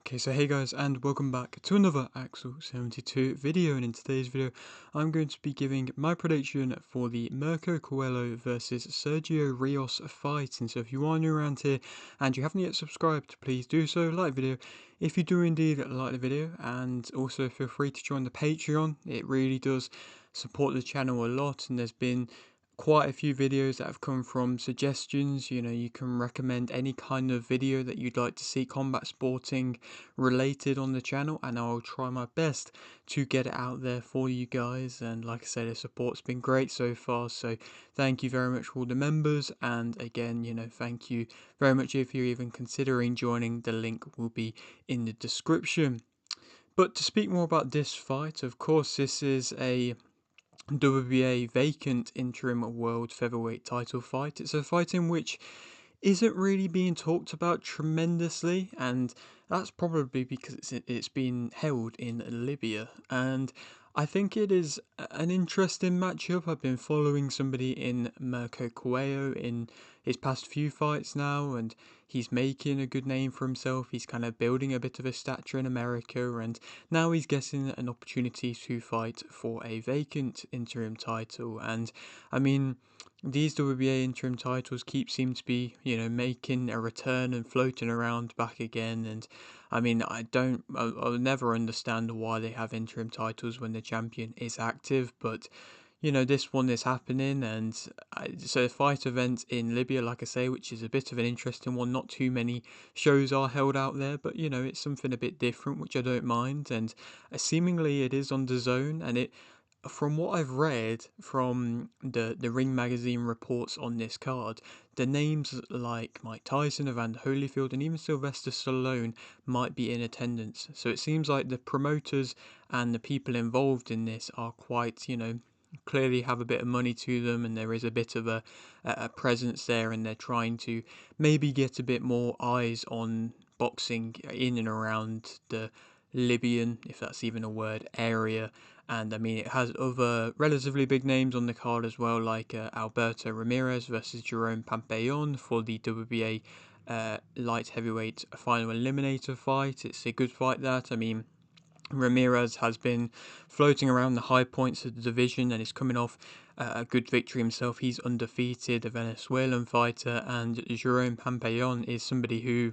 Okay, so hey guys, and welcome back to another Axel 72 video, and in today's video I'm going to be giving my prediction for the Mirco Cuello versus Sergio Rios fight. And so if you are new around here and you haven't yet subscribed, please do so, like the video if you do indeed like the video, and also feel free to join the Patreon. It really does support the channel a lot, and there's been quite a few videos that have come from suggestions. You can recommend any kind of video that you'd like to see combat sporting related on the channel, and I'll try my best to get it out there for you guys. And like I said, the support's been great so far, so thank you very much for all the members. And again, thank you very much if you're even considering joining. The link will be in the description. But to speak more about this fight, of course, this is a WBA vacant interim world featherweight title fight. It's a fight in which isn't really being talked about tremendously, and that's probably because it's been held in Libya. And I think it is an interesting matchup. I've been following somebody in Mirco Cuello in his past few fights now, and he's making a good name for himself. He's kind of building a bit of a stature in America, and now he's getting an opportunity to fight for a vacant interim title. And I mean, these WBA interim titles seem to be, making a return and floating around back again. And I mean, I'll never understand why they have interim titles when the champion is active, but this one is happening. And so a fight event in Libya, like I say, which is a bit of an interesting one. Not too many shows are held out there, but it's something a bit different, which I don't mind. And seemingly it is on the zone, and from what I've read from the Ring magazine reports on this card, the names like Mike Tyson, Evander Holyfield, and even Sylvester Stallone might be in attendance. So it seems like the promoters and the people involved in this are quite, clearly have a bit of money to them, and there is a bit of a presence there, and they're trying to maybe get a bit more eyes on boxing in and around the Libyan, if that's even a word, area. And I mean, it has other relatively big names on the card as well, like Alberto Ramirez versus Jerome Pampellon for the WBA light heavyweight final eliminator fight. It's a good fight, that. I mean, Ramirez has been floating around the high points of the division and is coming off a good victory himself. He's undefeated, a Venezuelan fighter, and Jerome Pampellon is somebody who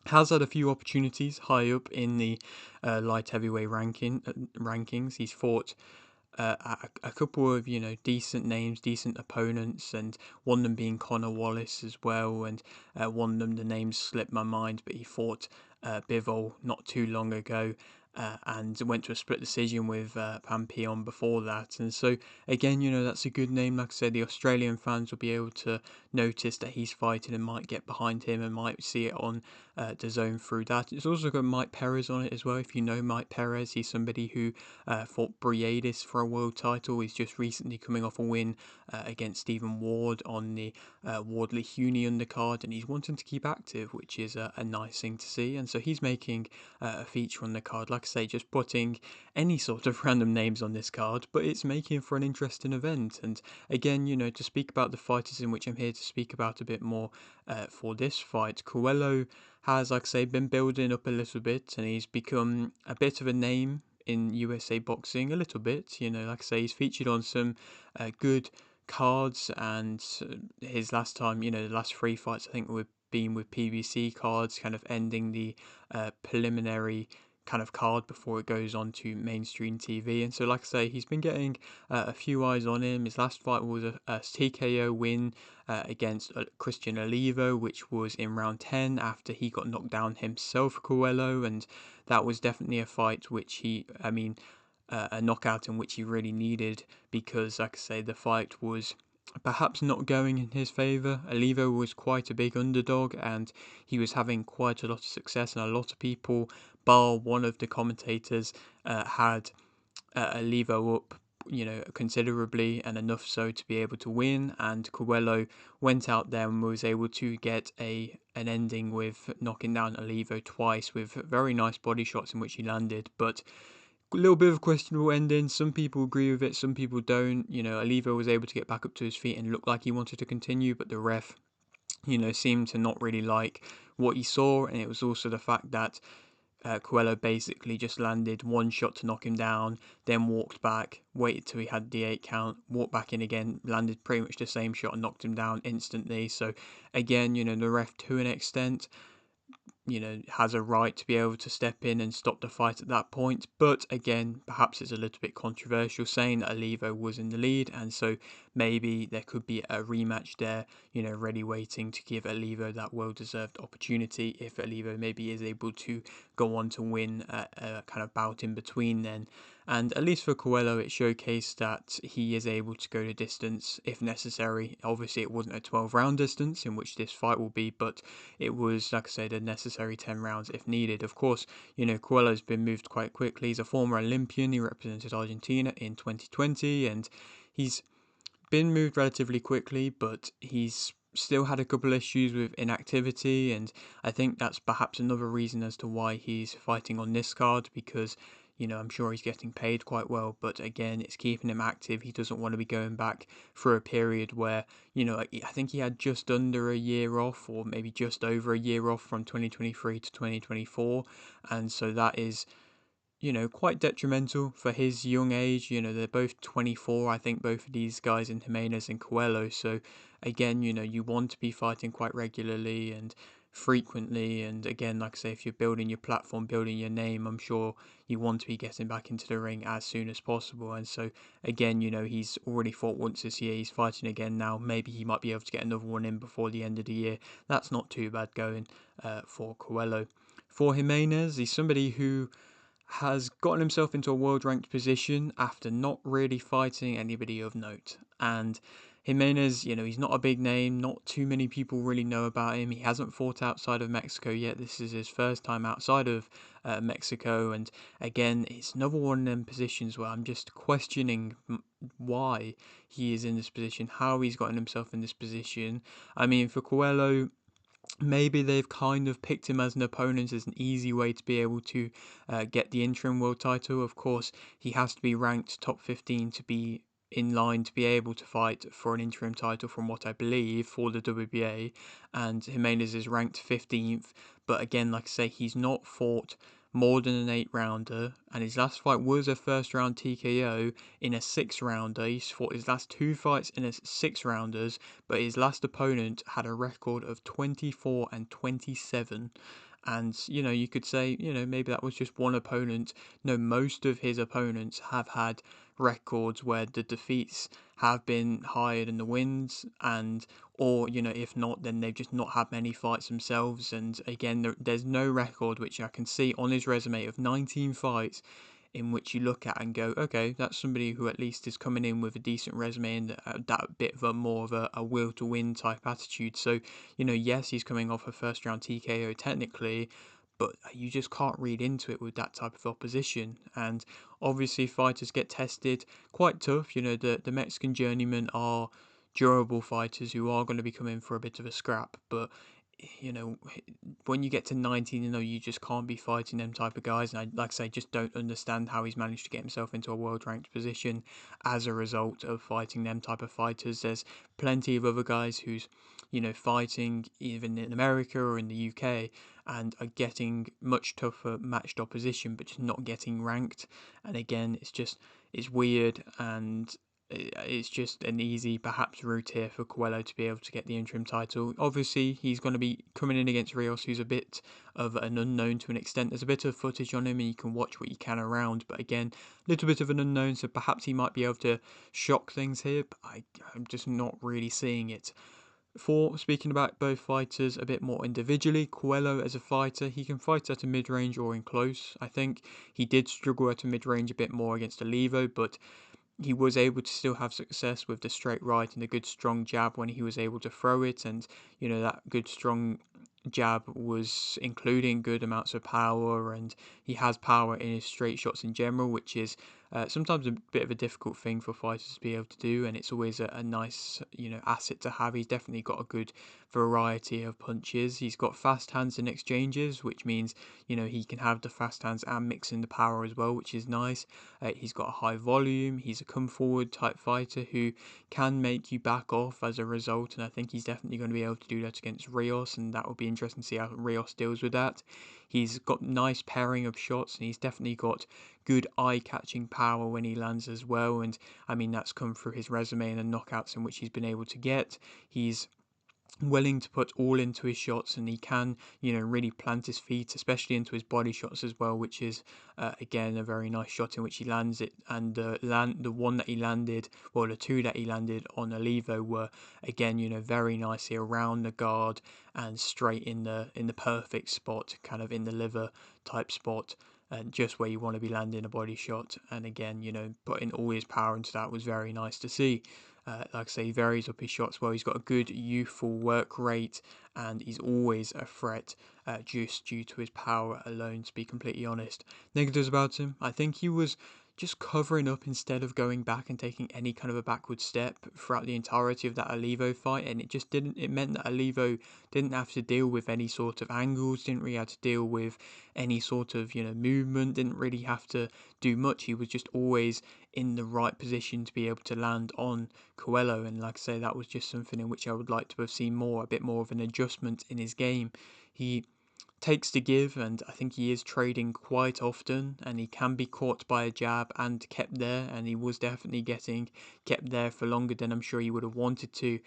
has had a few opportunities high up in the light heavyweight rankings. He's fought a couple of decent names, decent opponents, and one of them being Connor Wallace as well. And one of them, the names slipped my mind, but he fought Bivol not too long ago. And went to a split decision with Pampillon before that. And so, again, that's a good name. Like I said, the Australian fans will be able to notice that he's fighting and might get behind him and might see it on the zone through that. It's also got Mike Perez on it as well. If you know Mike Perez, he's somebody who fought Briadis for a world title. He's just recently coming off a win against Stephen Ward on the Wardley Huni undercard, and he's wanting to keep active, which is a nice thing to see. And so he's making a feature on the card. Like I say, just putting any sort of random names on this card, but it's making for an interesting event. And again, to speak about the fighters in which I'm here to speak about a bit more for this fight, Cuello has, like I say, been building up a little bit, and he's become a bit of a name in USA boxing, a little bit. Like I say, he's featured on some good cards, and his last time, the last three fights I think were being with PBC cards, kind of ending the preliminary kind of card before it goes on to mainstream TV. And so, like I say, he's been getting a few eyes on him. His last fight was a TKO win against Christian Olivo, which was in round 10 after he got knocked down himself, Cuello. And that was definitely a fight which a knockout in which he really needed, because, like I say, the fight was perhaps not going in his favour. Olivo was quite a big underdog, and he was having quite a lot of success, and a lot of people, bar one of the commentators, had Olivo up, considerably, and enough so to be able to win. And Cuello went out there and was able to get an ending with knocking down Olivo twice with very nice body shots in which he landed, but a little bit of a questionable ending. Some people agree with it, some people don't. Olivo was able to get back up to his feet and looked like he wanted to continue, but the ref, seemed to not really like what he saw. And it was also the fact that Coelho basically just landed one shot to knock him down, then walked back, waited till he had the 8 count, walked back in again, landed pretty much the same shot and knocked him down instantly. So again, the ref to an extent has a right to be able to step in and stop the fight at that point. But again, perhaps it's a little bit controversial saying that Olivo was in the lead, and so maybe there could be a rematch there, ready waiting to give Olivo that well-deserved opportunity if Olivo maybe is able to go on to win a kind of bout in between then. And at least for Coelho, it showcased that he is able to go the distance if necessary. Obviously, it wasn't a 12-round distance in which this fight will be, but it was, like I said, a necessary 10 rounds if needed. Of course, Coelho's been moved quite quickly. He's a former Olympian. He represented Argentina in 2020, and he's been moved relatively quickly, but he's still had a couple issues with inactivity, and I think that's perhaps another reason as to why he's fighting on this card, because I'm sure he's getting paid quite well, but again, it's keeping him active. He doesn't want to be going back for a period where, I think he had just under a year off, or maybe just over a year off from 2023 to 2024, and so that is quite detrimental for his young age. They're both 24, I think, both of these guys in Jimenez and Coelho. So, again, you want to be fighting quite regularly and frequently. And again, like I say, if you're building your platform, building your name, I'm sure you want to be getting back into the ring as soon as possible. And so, again, he's already fought once this year. He's fighting again now. Maybe he might be able to get another one in before the end of the year. That's not too bad going for Coelho. For Jimenez, he's somebody who has gotten himself into a world ranked position after not really fighting anybody of note. And Jimenez, he's not a big name, not too many people really know about him. He hasn't fought outside of Mexico yet. This is his first time outside of Mexico. And again, it's another one of them positions where I'm just questioning why he is in this position, how he's gotten himself in this position. I mean, for Coelho, maybe they've kind of picked him as an opponent as an easy way to be able to get the interim world title. Of course, he has to be ranked top 15 to be in line to be able to fight for an interim title, from what I believe, for the WBA. And Jimenez is ranked 15th, but again, like I say, he's not fought more than an 8-rounder, and his last fight was a first round TKO in a 6-rounder. He's fought his last 2 fights in a 6-rounders, but his last opponent had a record of 24 and 27. And, you could say, maybe that was just one opponent. No, most of his opponents have had records where the defeats have been higher than the wins, and or if not, then they've just not had many fights themselves. And again, there's no record which I can see on his resume of 19 fights in which you look at and go, okay, that's somebody who at least is coming in with a decent resume and that bit of a more of a will to win type attitude. So, yes, he's coming off a first round TKO technically, but you just can't read into it with that type of opposition. And obviously, fighters get tested quite tough. The Mexican journeymen are durable fighters who are going to be coming for a bit of a scrap, but you know, when you get to 19, you just can't be fighting them type of guys. And I, like I say, just don't understand how he's managed to get himself into a world ranked position as a result of fighting them type of fighters. There's plenty of other guys who's, fighting even in America or in the UK and are getting much tougher matched opposition, but just not getting ranked. And again, it's weird, and it's just an easy, perhaps, route here for Coelho to be able to get the interim title. Obviously, he's going to be coming in against Rios, who's a bit of an unknown to an extent. There's a bit of footage on him, and you can watch what you can around. But again, a little bit of an unknown, so perhaps he might be able to shock things here. But I'm just not really seeing it. For speaking about both fighters a bit more individually, Coelho as a fighter, he can fight at a mid-range or in close. I think he did struggle at a mid-range a bit more against Olivo, but he was able to still have success with the straight right and the good strong jab when he was able to throw it. And that good strong jab was including good amounts of power, and he has power in his straight shots in general, which is sometimes a bit of a difficult thing for fighters to be able to do, and it's always a nice asset to have. He's definitely got a good variety of punches. He's got fast hands in exchanges, which means he can have the fast hands and mix in the power as well, which is nice. He's got a high volume. He's a come forward type fighter who can make you back off as a result, and I think he's definitely going to be able to do that against Rios, and that will be interesting to see how Rios deals with that. he's got nice pairing of shots, and he's definitely got good eye-catching power when he lands as well. And I mean, that's come through his resume and the knockouts in which he's been able to get. He's willing to put all into his shots, and he can, really plant his feet, especially into his body shots as well, which is again a very nice shot in which he lands it. And the one that he landed, well, the two that he landed on Olivo were again, very nicely around the guard and straight in the perfect spot, kind of in the liver type spot, and just where you want to be landing a body shot. And again, putting all his power into that was very nice to see. Like I say, he varies up his shots well. He's got a good youthful work rate, and he's always a threat, just due to his power alone, to be completely honest. Negatives about him: I think he was just covering up instead of going back and taking any kind of a backward step throughout the entirety of that Olivo fight, and it meant that Olivo didn't have to deal with any sort of angles, didn't really have to deal with any sort of, movement, didn't really have to do much. He was just always in the right position to be able to land on Cuello, and like I say, that was just something in which I would like to have seen more, a bit more of an adjustment in his game. He takes to give, and I think he is trading quite often, and he can be caught by a jab and kept there, and he was definitely getting kept there for longer than I'm sure he would have wanted to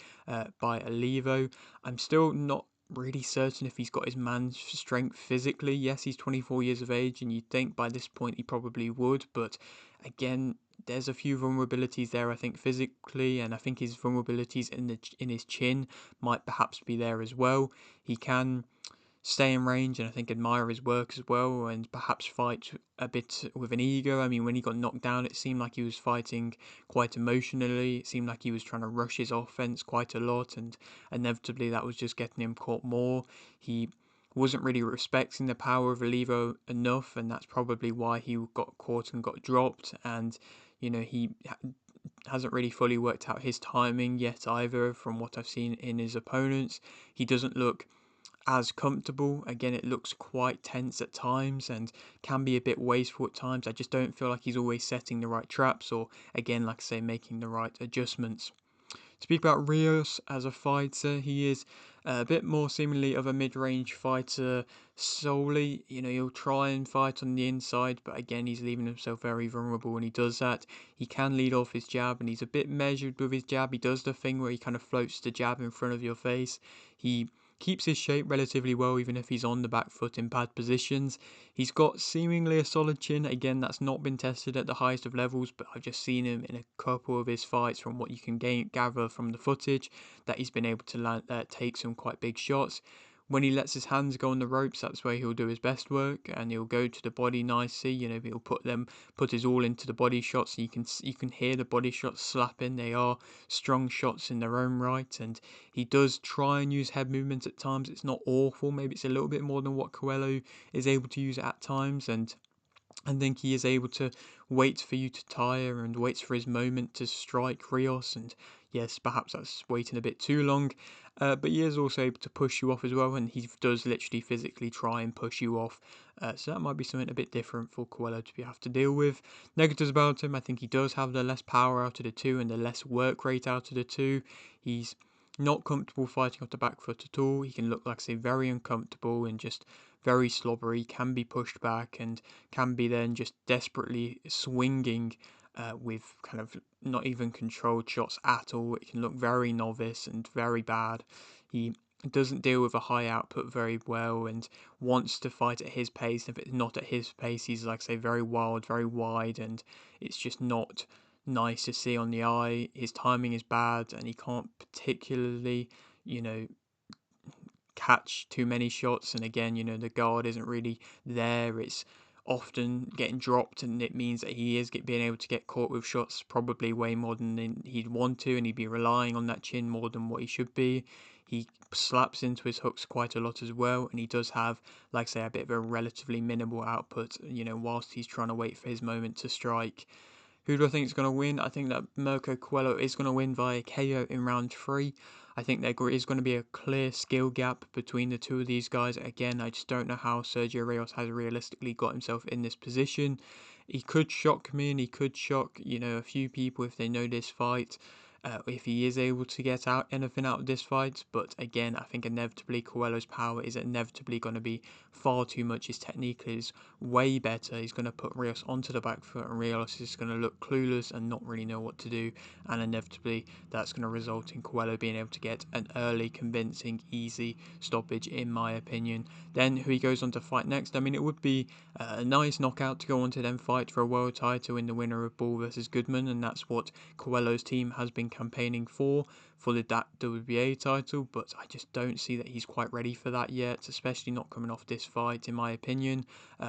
by Olivo. I'm still not really certain if he's got his man's strength physically. Yes, he's 24 years of age, and you'd think by this point he probably would, but again, there's a few vulnerabilities there, I think, physically, and I think his vulnerabilities in his chin might perhaps be there as well. He can stay in range and I think admire his work as well, and perhaps fight a bit with an ego. I mean, when he got knocked down, it seemed like he was fighting quite emotionally. It seemed like he was trying to rush his offense quite a lot, and inevitably that was just getting him caught more. He wasn't really respecting the power of Olivo enough, and that's probably why he got caught and got dropped. And he hasn't really fully worked out his timing yet either, from what I've seen in his opponents. He doesn't look as comfortable. Again, it looks quite tense at times and can be a bit wasteful at times. I just don't feel like he's always setting the right traps, or again, like I say, making the right adjustments. Speak about Rios as a fighter, he is a bit more seemingly of a mid-range fighter solely. He'll try and fight on the inside, but again, he's leaving himself very vulnerable when he does that. He can lead off his jab, and he's a bit measured with his jab. He does the thing where he kind of floats the jab in front of your face. He keeps his shape relatively well, even if he's on the back foot in bad positions. He's got seemingly a solid chin. Again, that's not been tested at the highest of levels, but I've just seen him in a couple of his fights, from what you can gather from the footage, that he's been able to take some quite big shots. When he lets his hands go on the ropes, that's where he'll do his best work, and he'll go to the body nicely. He'll put his all into the body shots. You can hear the body shots slapping. They are strong shots in their own right, and he does try and use head movement at times. It's not awful. Maybe it's a little bit more than what Cuello is able to use at times, and I think he is able to wait for you to tire and waits for his moment to strike Rios. And yes, perhaps that's waiting a bit too long. But he is also able to push you off as well, and he does literally physically try and push you off. So that might be something a bit different for Coelho to have to deal with. Negatives about him: I think he does have the less power out of the two and the less work rate out of the two. He's not comfortable fighting off the back foot at all. He can look, like I say, very uncomfortable and just very slobbery, can be pushed back, and can be then just desperately swinging with kind of not even controlled shots at all. It can look very novice and very bad. He doesn't deal with a high output very well and wants to fight at his pace. If it's not at his pace, he's, like I say, very wild, very wide, and it's just not nice to see on the eye. His timing is bad, and he can't particularly, catch too many shots. And again, the guard isn't really there. It's often getting dropped, and it means that he is being able to get caught with shots probably way more than he'd want to, and he'd be relying on that chin more than what he should be. He slaps into his hooks quite a lot as well, and he does have, like I say, a bit of a relatively minimal output, whilst he's trying to wait for his moment to strike. Who do I think is going to win? I think that Mirco Cuello is going to win via KO in round 3. I think there is going to be a clear skill gap between the two of these guys. Again, I just don't know how Sergio Rios has realistically got himself in this position. He could shock me, and he could shock, a few people if they know this fight. if he is able to get out anything out of this fight. But again, I think inevitably Coelho's power is inevitably going to be far too much. His technique is way better. He's going to put Rios onto the back foot, and Rios is going to look clueless and not really know what to do. And inevitably, that's going to result in Cuello being able to get an early, convincing, easy stoppage, in my opinion. Then who he goes on to fight next? I mean, it would be a nice knockout to go on to then fight for a world title in the winner of Ball versus Goodman, and that's what Coelho's team has been campaigning for the WBA title, but I just don't see that he's quite ready for that yet, especially not coming off this fight, in my opinion.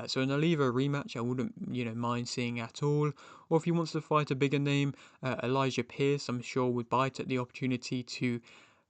So in a Oliva rematch, I wouldn't, mind seeing at all. Or if he wants to fight a bigger name, Elijah Pierce, I'm sure would bite at the opportunity to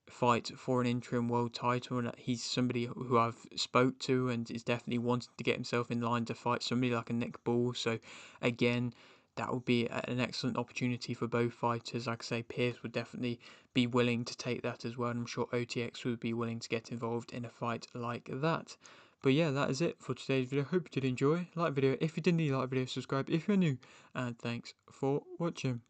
fight for an interim world title, and he's somebody who I've spoke to and is definitely wanting to get himself in line to fight somebody like a Nick Ball. So again, that would be an excellent opportunity for both fighters. Like I say, Pierce would definitely be willing to take that as well, and I'm sure OTX would be willing to get involved in a fight like that. But yeah, that is it for today's video. Hope you did enjoy. Like the video if you didn't, like the video, subscribe if you're new, and thanks for watching.